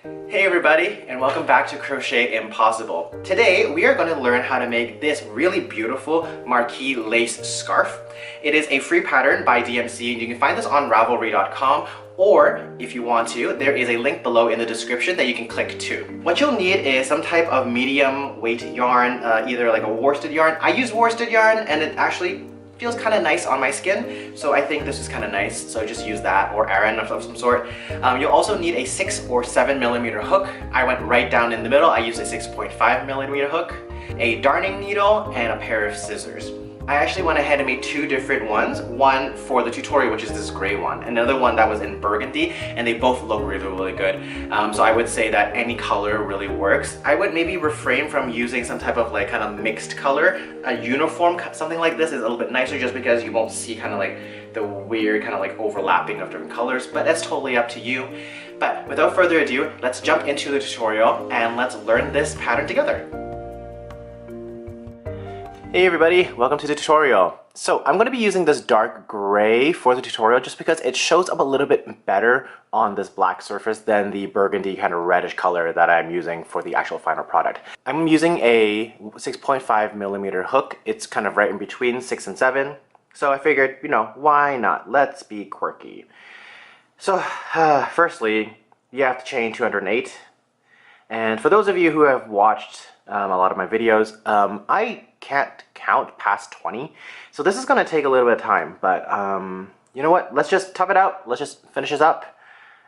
Hey everybody, and welcome back to Crochet Impossible. Today we are going to learn how to make this really beautiful Marquis-Lace Scarf. It is a free pattern by DMC, and you can find this on Ravelry.com, or if you want to, there is a link below in the description that you can click to. What you'll need is some type of medium weight yarn, either like a worsted yarn. I use worsted yarn and it actually feels kind of nice on my skin, so I think this is kind of nice, so just use that, or Aran of some sort. You'll also need a 6 or 7 millimeter hook. I went right down in the middle. I used a 6.5 millimeter hook, a darning needle, and a pair of scissors. I actually went ahead and made two different ones, one for the tutorial, which is this gray one, another one that was in burgundy, and they both look really good. So I would say that any color really works. I would maybe refrain from using some type of like kind of mixed color. A uniform, something like this is a little bit nicer just because you won't see kind of like the weird kind of like overlapping of different colors, but that's totally up to you. But without further ado, let's jump into the tutorial and let's learn this pattern together. Hey everybody, welcome to the tutorial. So I'm going to be using this dark gray for the tutorial just because it shows up a little bit better on this black surface than the burgundy kind of reddish color that I'm using for the actual final product. I'm using a 6.5 millimeter hook. It's kind of right in between 6 and 7. So I figured, you know, why not? Let's be quirky. So firstly, you have to chain 208. And for those of you who have watched a lot of my videos, I can't count past 20, so this is going to take a little bit of time, but you know what, let's just tough it out, let's just finish this up,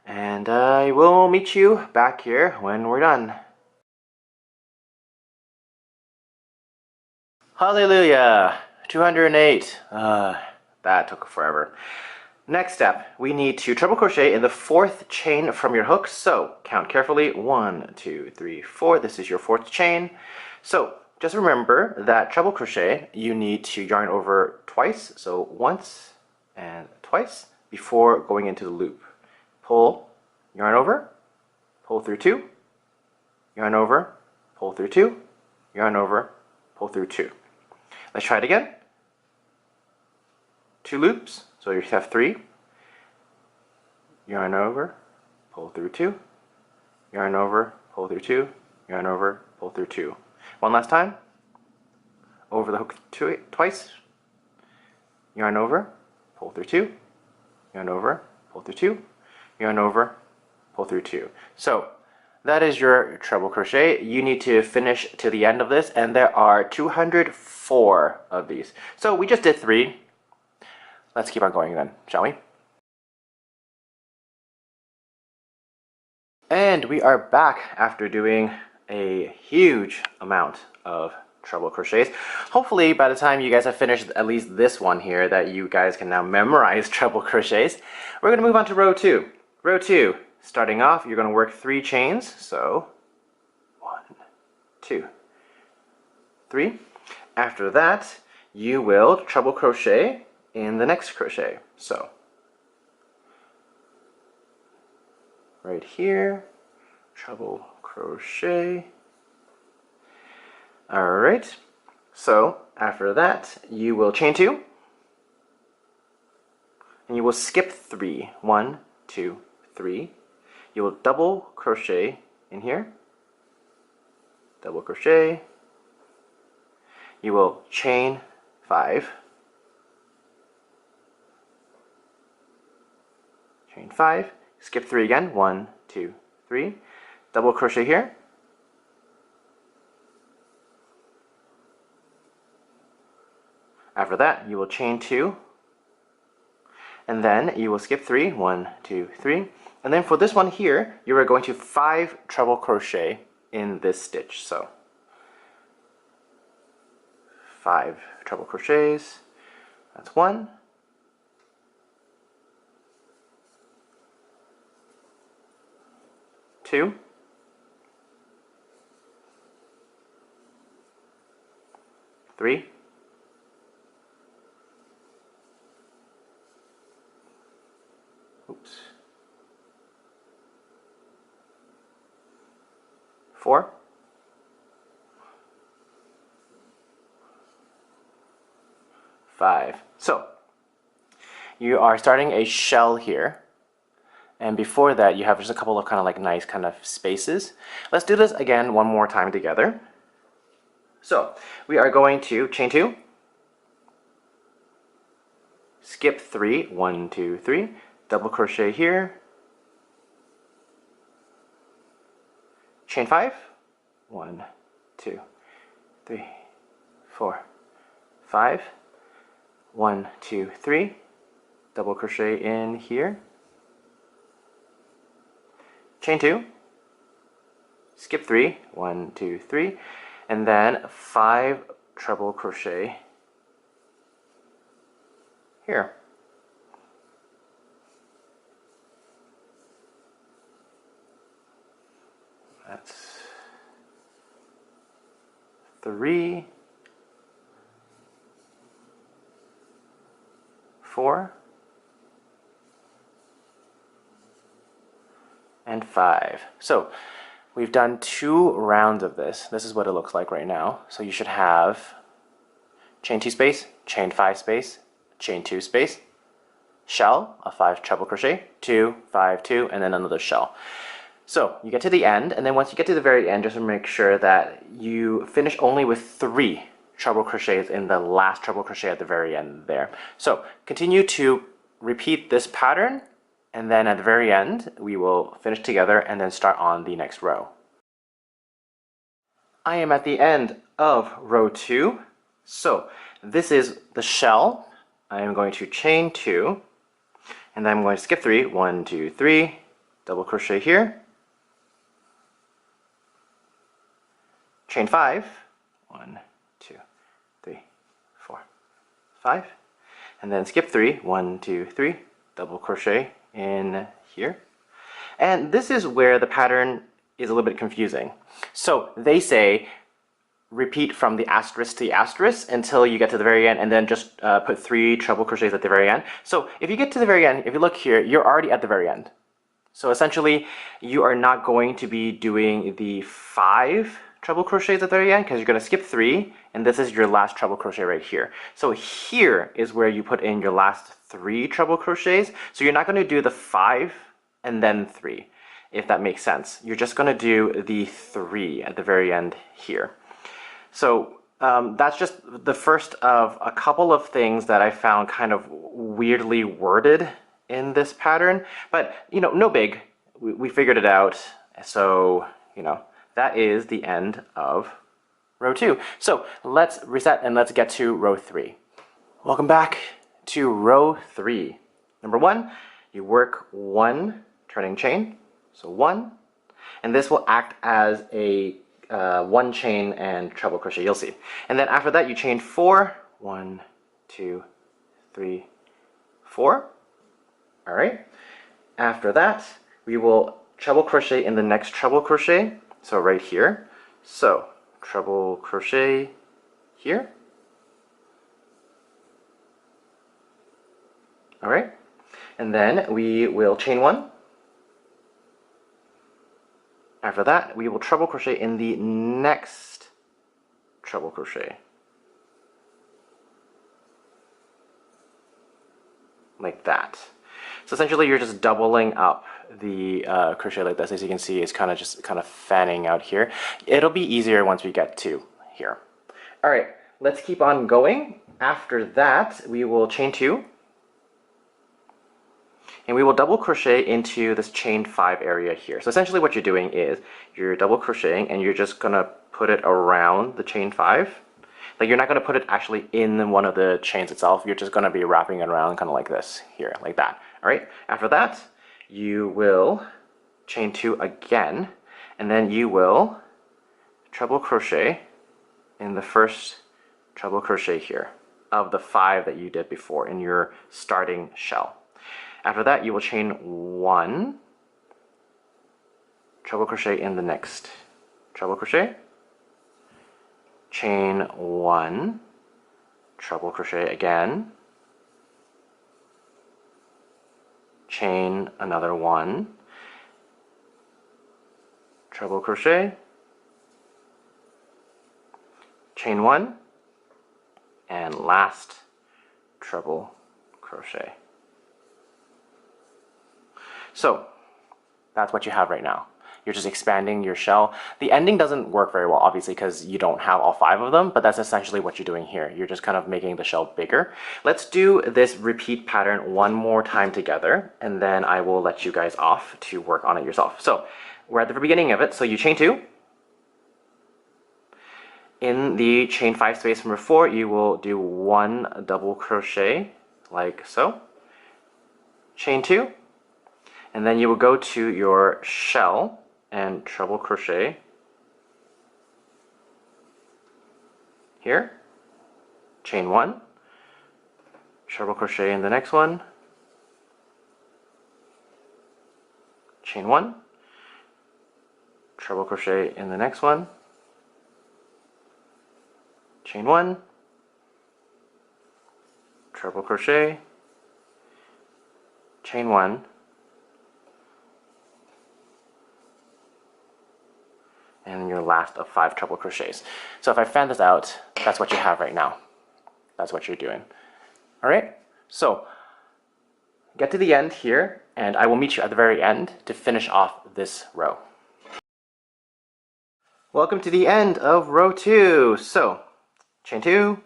and I will meet you back here when we're done. Hallelujah! 208. That took forever. Next step, we need to treble crochet in the 4th chain from your hook, so count carefully. 1, 2, 3, 4. This is your 4th chain. So just remember that treble crochet, you need to yarn over twice, so once and twice before going into the loop. Pull, yarn over, pull through 2, yarn over, pull through 2, yarn over, pull through 2. Let's try it again. 2 loops, so you have 3, yarn over, pull through 2, yarn over, pull through 2, yarn over, pull through 2. One last time, over the hook twice, yarn over, pull through 2, yarn over, pull through 2, yarn over, pull through 2. So that is your treble crochet. You need to finish to the end of this, and there are 204 of these. So we just did 3. Let's keep on going then, shall we? And we are back after doing a huge amount of treble crochets. Hopefully by the time you guys have finished at least this one here, that you guys can now memorize treble crochets. We're going to move on to row 2. Row 2, starting off, you're going to work 3 chains. So 1, 2, 3. After that, you will treble crochet in the next crochet. So right here, treble crochet. Alright, so after that you will chain 2 and you will skip 3. 1, 2, 3. You will double crochet in here, double crochet. You will chain 5, chain 5, skip 3 again. 1, 2, 3. Double crochet here. After that, you will chain 2, and then you will skip 3. 1, 2, 3. And then for this one here, you are going to 5 treble crochet in this stitch. So 5 treble crochets. That's 1. 2. 3. 4. 5. So you are starting a shell here, And before that, you have just a couple of kind of like nice kind of spaces. Let's do this again one more time together. So we are going to chain 2, skip 3, 1, 2, 3, double crochet here, chain 5, 1, 2, 3, 4, 5, 1, 2, 3, double crochet in here, chain 2, skip 3, 1, 2, 3, and then 5 treble crochet here. That's 3, 4, and 5. So we've done 2 rounds of this. This is what it looks like right now. So you should have chain 2 space, chain 5 space, chain 2 space, shell, a 5 treble crochet, 2, 5, 2, and then another shell. So you get to the end, and then once you get to the very end, just make sure that you finish only with 3 treble crochets in the last treble crochet at the very end there. So continue to repeat this pattern, and then at the very end, we will finish together and then start on the next row. I am at the end of row 2. So this is the shell. I am going to chain 2, and then I'm going to skip 3, 1, 2, 3, double crochet here, chain 5, 1, 2, 3, 4, 5, and then skip 3, 1, 2, 3, double crochet in here. And this is where the pattern is a little bit confusing. So they say repeat from the asterisk to the asterisk until you get to the very end, and then just put 3 treble crochets at the very end. So if you get to the very end, if you look here, you're already at the very end. So essentially, you are not going to be doing the 5 treble crochets at the very end because you're going to skip 3, and this is your last treble crochet right here. So here is where you put in your last 3 treble crochets. So you're not going to do the 5 and then 3, if that makes sense. You're just going to do the 3 at the very end here. So that's just the first of a couple of things that I found kind of weirdly worded in this pattern, but you know, no big. We figured it out. So you know, that is the end of row 2. So let's reset and let's get to row 3. Welcome back to row 3. Number 1, you work 1 turning chain, so 1, and this will act as a 1 chain and treble crochet, you'll see. And then after that you chain 4, 1, 2, 3, 4. All right. After that, we will treble crochet in the next treble crochet. So right here. So treble crochet here. All right. And then we will chain 1. After that, we will treble crochet in the next treble crochet. Like that. So essentially you're just doubling up the crochet like this. As you can see, it's kind of fanning out here. It'll be easier once we get to here. All right, let's keep on going. After that, we will chain 2. And we will double crochet into this chain 5 area here. So essentially what you're doing is you're double crocheting and you're just gonna put it around the chain 5. Like you're not gonna put it actually in one of the chains itself. You're just gonna be wrapping it around kind of like this here, like that. All right. After that, you will chain 2 again, and then you will treble crochet in the first treble crochet here of the 5 that you did before in your starting shell. After that, you will chain 1, treble crochet in the next treble crochet, chain 1, treble crochet again, chain another 1, treble crochet, chain 1, and last treble crochet. So That's what you have right now. You're just expanding your shell. The ending doesn't work very well, obviously, because you don't have all 5 of them, but that's essentially what you're doing here. You're just kind of making the shell bigger. Let's do this repeat pattern one more time together, and then I will let you guys off to work on it yourself. So we're at the beginning of it, so you chain 2. In the chain 5 space from before, you will do 1 double crochet, like so. Chain 2, and then you will go to your shell and treble crochet here, chain 1, treble crochet in the next one, chain 1, treble crochet in the next one, chain 1, treble crochet, chain 1, and your last of 5 treble crochets. So if I fan this out, that's what you have right now. That's what you're doing. All right, so get to the end here, and I will meet you at the very end to finish off this row. Welcome to the end of row 2. So chain 2,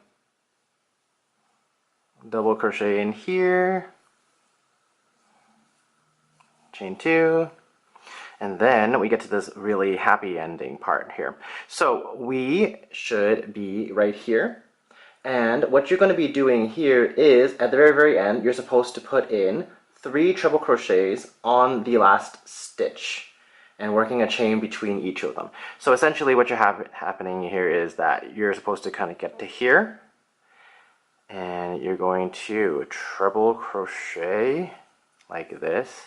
double crochet in here, chain 2, and then we get to this really happy ending part here. So we should be right here, and what you're going to be doing here is at the very end you're supposed to put in 3 treble crochets on the last stitch and working a chain between each of them. So essentially what you have happening here is that you're supposed to kind of get to here, and you're going to treble crochet like this,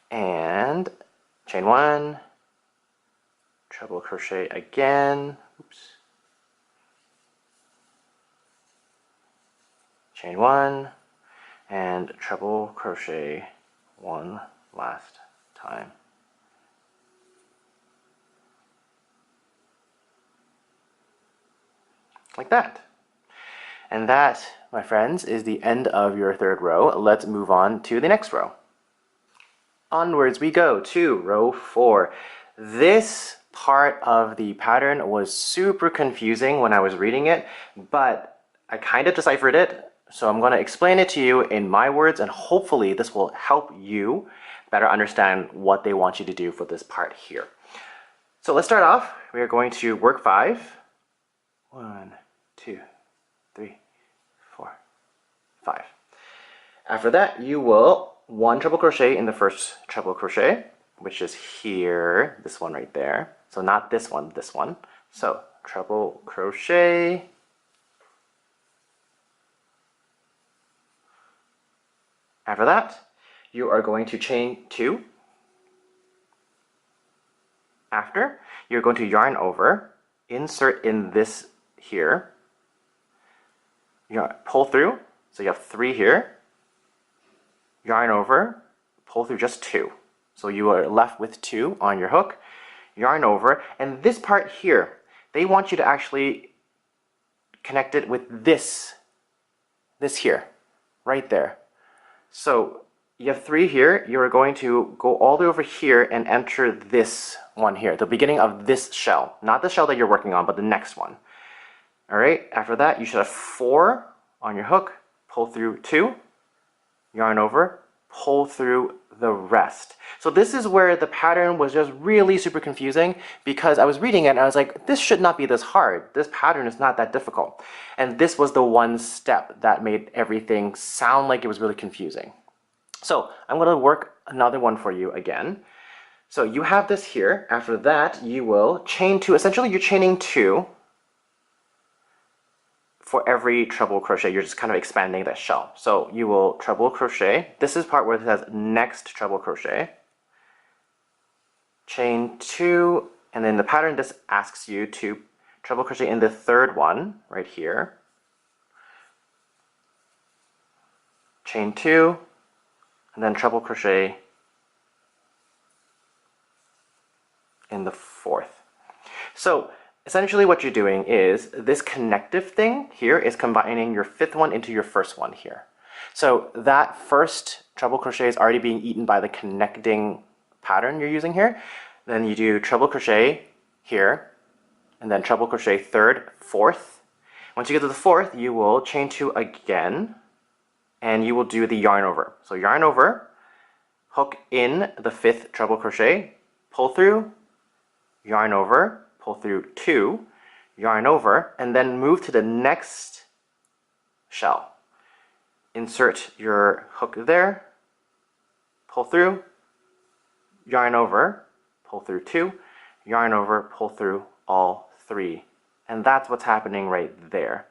and chain 1, treble crochet again, oops, chain 1, and treble crochet one last time. Like that. And that, my friends, is the end of your 3rd row. Let's move on to the next row. Onwards we go to row 4. This part of the pattern was super confusing when I was reading it, but I kind of deciphered it, so I'm going to explain it to you in my words, and hopefully this will help you better understand what they want you to do for this part here. So let's start off. We are going to work 5. 1, 2, 3, 4, 5. After that, you will 1 treble crochet in the first treble crochet, which is here, this one right there. So not this one, this one. So treble crochet, after that, you are going to chain 2. After, you're going to yarn over, insert in this here, pull through, so you have 3 here, yarn over, pull through just 2. So you are left with 2 on your hook, yarn over, and this part here, they want you to actually connect it with this here, right there. So you have 3 here, you are going to go all the way over here and enter this one here, the beginning of this shell. Not the shell that you're working on, but the next one. Alright, after that you should have 4 on your hook, pull through 2, yarn over, pull through the rest. So this is where the pattern was just really super confusing, because I was reading it and I was like, this should not be this hard. This pattern is not that difficult. And this was the one step that made everything sound like it was really confusing. So I'm going to work another one for you again. So you have this here. After that, you will chain 2. Essentially, you're chaining 2 for every treble crochet. You're just kind of expanding that shell. So you will treble crochet. This is part where it says next treble crochet. Chain 2, and then the pattern just asks you to treble crochet in the 3rd one right here. Chain 2, and then treble crochet in the 4th. So essentially what you're doing is this connective thing here is combining your 5th one into your 1st one here. So that first treble crochet is already being eaten by the connecting pattern you're using here. Then you do treble crochet here, and then treble crochet third, fourth. Once you get to the fourth, you will chain 2 again, and you will do the yarn over. So yarn over, hook in the 5th treble crochet, pull through, yarn over, pull through 2, yarn over, and then move to the next shell. Insert your hook there, pull through, yarn over, pull through 2, yarn over, pull through all 3. And that's what's happening right there.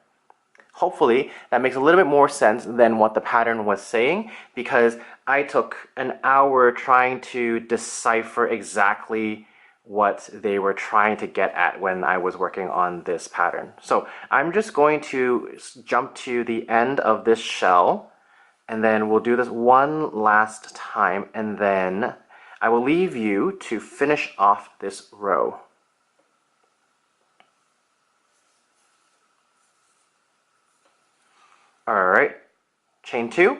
Hopefully that makes a little bit more sense than what the pattern was saying, because I took an hour trying to decipher exactly what they were trying to get at when I was working on this pattern. So I'm just going to jump to the end of this shell, and then we'll do this one last time, and then I will leave you to finish off this row. Alright, chain 2,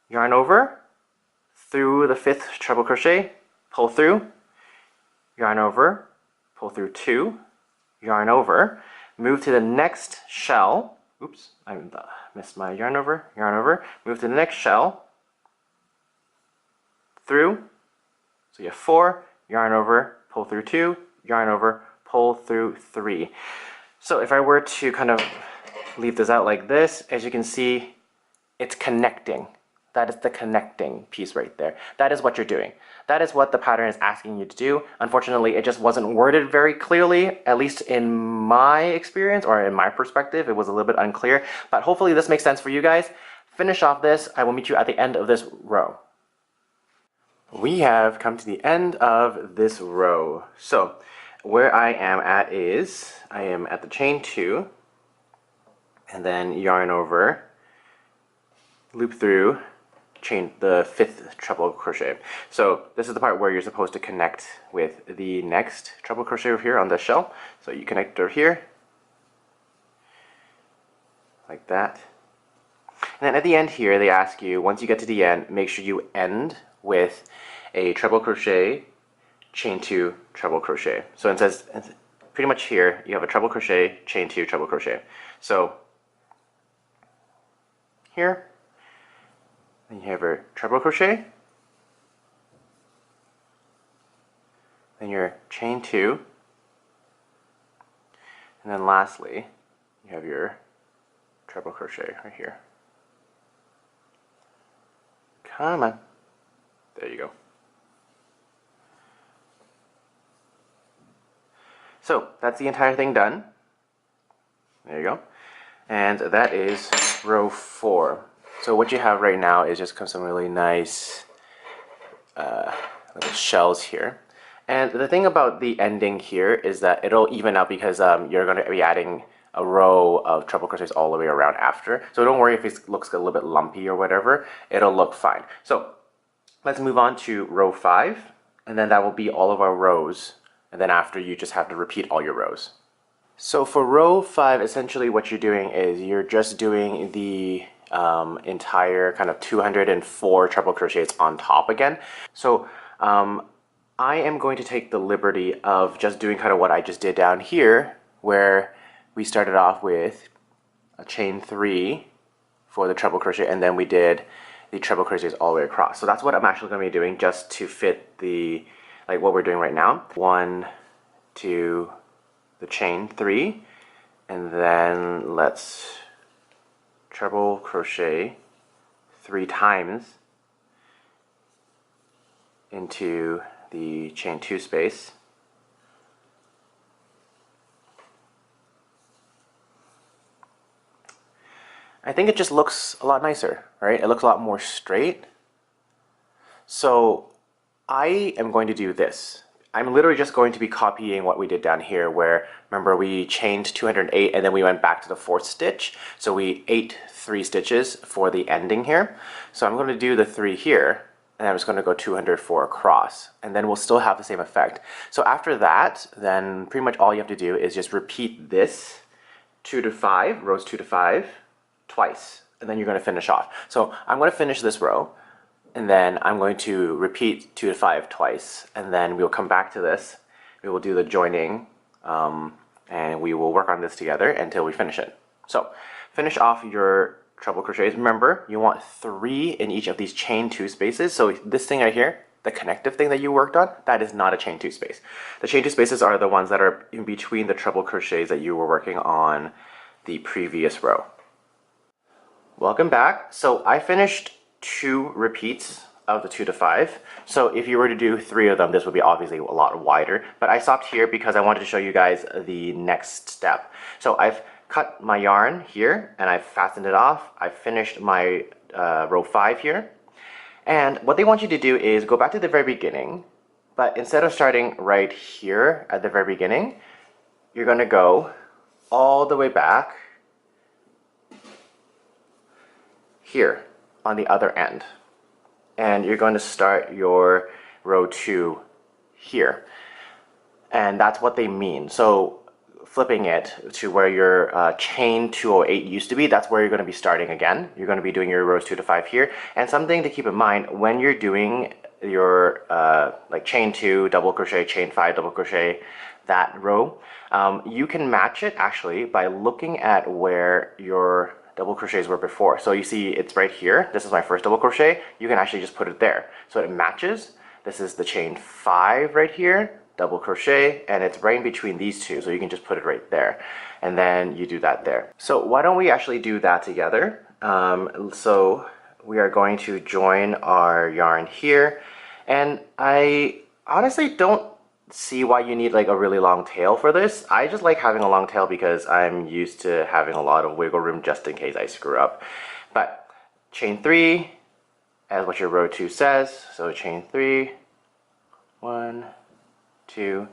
yarn over, through the 5th treble crochet, pull through, yarn over, pull through 2, yarn over, move to the next shell, oops, I missed my yarn over, move to the next shell, through, so you have 4, yarn over, pull through 2, yarn over, pull through 3. So if I were to kind of leave this out like this, as you can see, it's connecting. That is the connecting piece right there. That is what you're doing. That is what the pattern is asking you to do. Unfortunately, it just wasn't worded very clearly, at least in my experience or in my perspective. It was a little bit unclear, but hopefully this makes sense for you guys. Finish off this. I will meet you at the end of this row. We have come to the end of this row. So where I am at is, I am at the chain 2, and then yarn over, loop through, chain the 5th treble crochet. So this is the part where you're supposed to connect with the next treble crochet over here on the shell. So you connect over here, like that. And then at the end here, they ask you, once you get to the end, make sure you end with a treble crochet, chain 2, treble crochet. So it says, pretty much here, you have a treble crochet, chain 2, treble crochet. So here, then you have your treble crochet, then your chain 2, and then lastly, you have your treble crochet right here. Come on. There you go. So that's the entire thing done. There you go. And that is row 4. So what you have right now is just some really nice little shells here. And the thing about the ending here is that it'll even out because you're going to be adding a row of treble crochets all the way around after. So don't worry if it looks a little bit lumpy or whatever, it'll look fine. So let's move on to row 5, and then that will be all of our rows. And then after, you just have to repeat all your rows. So for row 5, essentially what you're doing is you're just doing the entire kind of 204 treble crochets on top again. So I am going to take the liberty of just doing kind of what I just did down here, where we started off with a chain 3 for the treble crochet, and then we did the treble crochets all the way across. So that's what I'm actually going to be doing, just to fit the, like what we're doing right now. 1, 2, the chain 3, and then let's treble crochet 3 times into the chain 2 space. I think it just looks a lot nicer, right? It looks a lot more straight. So I am going to do this. I'm literally just going to be copying what we did down here, where, remember, we chained 208 and then we went back to the 4th stitch. So we ate 3 stitches for the ending here. So I'm going to do the 3 here, and I'm just going to go 204 across, and then we'll still have the same effect. So after that, then pretty much all you have to do is just repeat this 2 to 5, rows 2 to 5, twice, and then you're going to finish off. So I'm going to finish this row, and then I'm going to repeat 2 to 5 twice, and then we'll come back to this. We will do the joining, and we will work on this together until we finish it. So finish off your treble crochets. Remember, you want 3 in each of these chain 2 spaces. So this thing right here, the connective thing that you worked on, that is not a chain 2 space. The chain 2 spaces are the ones that are in between the treble crochets that you were working on the previous row. Welcome back. So I finished 2 repeats of the 2 to 5. So if you were to do 3 of them, this would be obviously a lot wider, but I stopped here because I wanted to show you guys the next step. So I've cut my yarn here and I've fastened it off. I finished my row 5 here, and what they want you to do is go back to the very beginning, but instead of starting right here at the very beginning, you're going to go all the way back here on the other end, and you're going to start your row 2 here, and that's what they mean. So flipping it to where your chain 208 used to be, that's where you're going to be starting again. You're going to be doing your rows 2 to 5 here. And something to keep in mind when you're doing your like chain 2 double crochet, chain 5 double crochet, that row, you can match it actually by looking at where your double crochets were before. So you see it's right here. This is my first double crochet. You can actually just put it there so it matches. This is the chain 5 right here, double crochet, and it's right in between these two, so you can just put it right there, and then you do that there. So why don't we actually do that together? So we are going to join our yarn here, and I honestly don't see why you need like a really long tail for this. I just like having a long tail because I'm used to having a lot of wiggle room just in case I screw up. But chain 3 as what your row 2 says, so chain 3, 1, 2,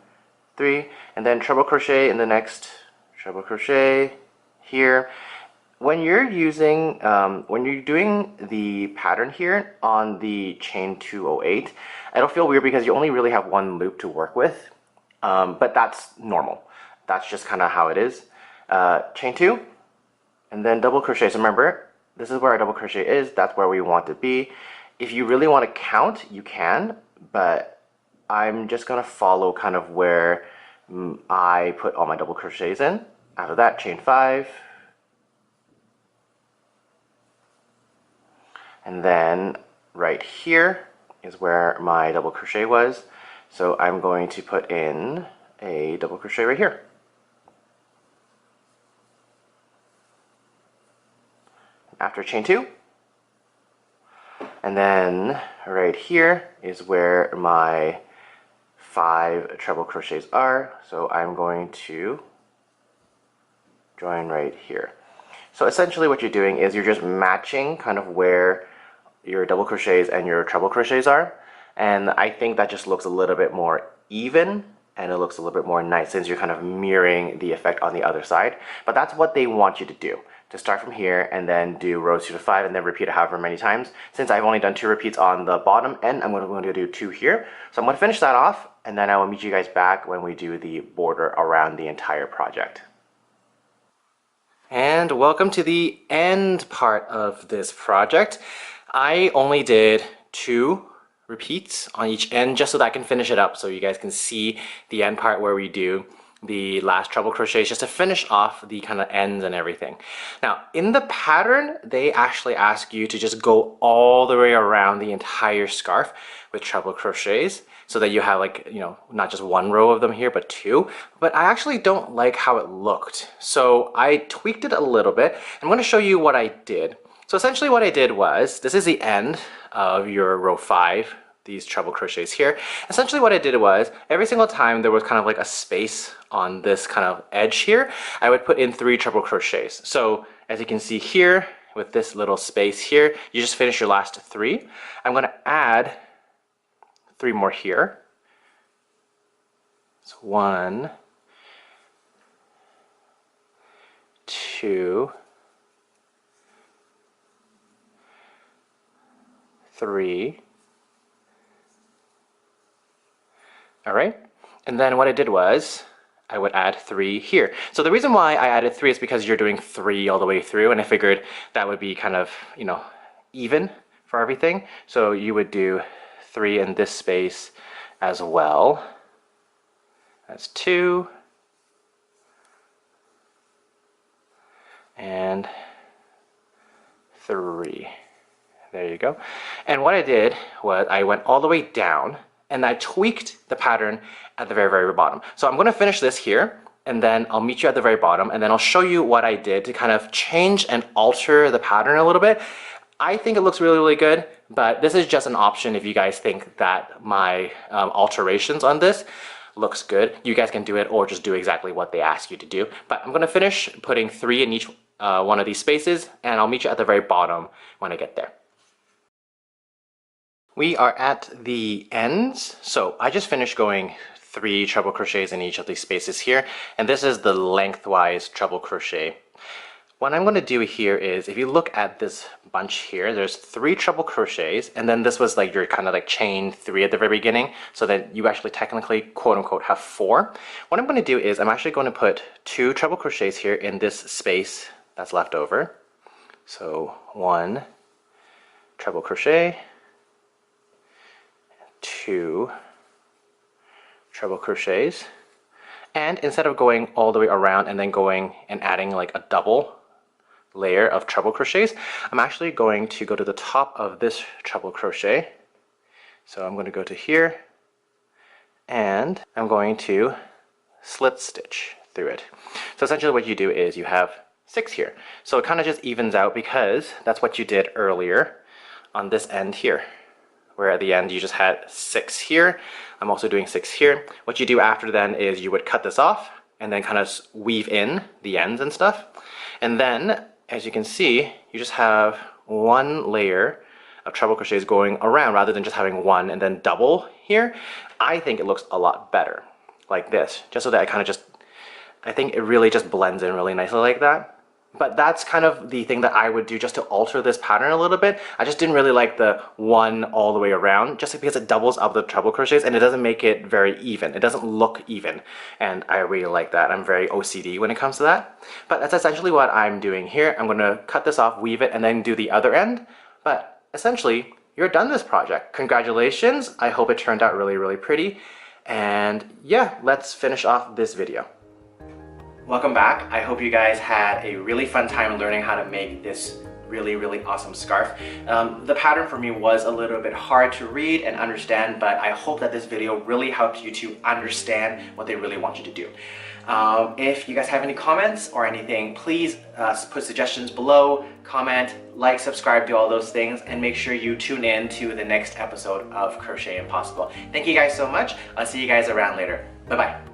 3, and then treble crochet in the next treble crochet here. When you're using, when you're doing the pattern here on the chain 208, it'll feel weird because you only really have 1 loop to work with, but that's normal. That's just kind of how it is. Chain 2, and then double crochet. So remember, this is where our double crochet is. That's where we want to be. If you really want to count, you can, but I'm just going to follow kind of where I put all my double crochets in. After that, chain 5. And then right here is where my double crochet was. So I'm going to put in a double crochet right here. After chain 2. And then right here is where my 5 treble crochets are, so I'm going to join right here. So essentially what you're doing is you're just matching kind of where your double crochets and your treble crochets are, and I think that just looks a little bit more even and it looks a little bit more nice since you're kind of mirroring the effect on the other side. But that's what they want you to do, to start from here and then do rows 2 to 5 and then repeat it however many times. Since I've only done 2 repeats on the bottom end, I'm going to do 2 here. So I'm going to finish that off, and then I will meet you guys back when we do the border around the entire project. And welcome to the end part of this project. I only did 2 repeats on each end just so that I can finish it up so you guys can see the end part where we do the last treble crochets, just to finish off the kind of ends and everything. Now in the pattern, they actually ask you to just go all the way around the entire scarf with treble crochets so that you have, like, you know, not just 1 row of them here but 2. But I actually don't like how it looked, so I tweaked it a little bit. I'm going to show you what I did. So essentially what I did was, this is the end of your row 5, these treble crochets here. Essentially what I did was, every single time there was kind of like a space on this kind of edge here, I would put in 3 treble crochets. So as you can see here, with this little space here, you just finish your last 3. I'm going to add 3 more here. So 1, 2, 3. All right, and then what I did was I would add 3 here. So the reason why I added 3 is because you're doing 3 all the way through, and I figured that would be kind of, you know, even for everything. So you would do 3 in this space as well. That's 2. And 3. There you go. And what I did was I went all the way down and I tweaked the pattern at the very, very bottom. So I'm going to finish this here and then I'll meet you at the very bottom and then I'll show you what I did to kind of change and alter the pattern a little bit. I think it looks really, really good, but this is just an option if you guys think that my alterations on this looks good. You guys can do it or just do exactly what they ask you to do. But I'm going to finish putting 3 in each one of these spaces and I'll meet you at the very bottom when I get there. We are at the ends. So I just finished going 3 treble crochets in each of these spaces here, and this is the lengthwise treble crochet. What I'm going to do here is, if you look at this bunch here, there's 3 treble crochets, and then this was like your kind of like chain 3 at the very beginning, so that you actually technically quote unquote have 4. What I'm going to do is I'm actually going to put 2 treble crochets here in this space that's left over. So 1 treble crochet, 2 treble crochets, and instead of going all the way around and then going and adding like a double layer of treble crochets, I'm actually going to go to the top of this treble crochet. So I'm going to go to here and I'm going to slip stitch through it. So essentially what you do is you have 6 here. So it kind of just evens out because that's what you did earlier on this end here, where at the end you just had 6 here. I'm also doing 6 here. What you do after then is you would cut this off and then kind of weave in the ends and stuff. And then, as you can see, you just have 1 layer of treble crochets going around rather than just having 1 and then double here. I think it looks a lot better like this, just so that I think it really just blends in really nicely like that. But that's kind of the thing that I would do just to alter this pattern a little bit. I just didn't really like the 1 all the way around, just because it doubles up the treble crochets and it doesn't make it very even. It doesn't look even, and I really like that. I'm very OCD when it comes to that. But that's essentially what I'm doing here. I'm going to cut this off, weave it, and then do the other end. But essentially, you're done this project. Congratulations. I hope it turned out really, really pretty. And yeah, let's finish off this video. Welcome back. I hope you guys had a really fun time learning how to make this really, really awesome scarf. The pattern for me was a little bit hard to read and understand, but I hope that this video really helped you to understand what they really want you to do. If you guys have any comments or anything, please put suggestions below, comment, like, subscribe, do all those things, and make sure you tune in to the next episode of Crochet Impossible. Thank you guys so much. I'll see you guys around later. Bye-bye.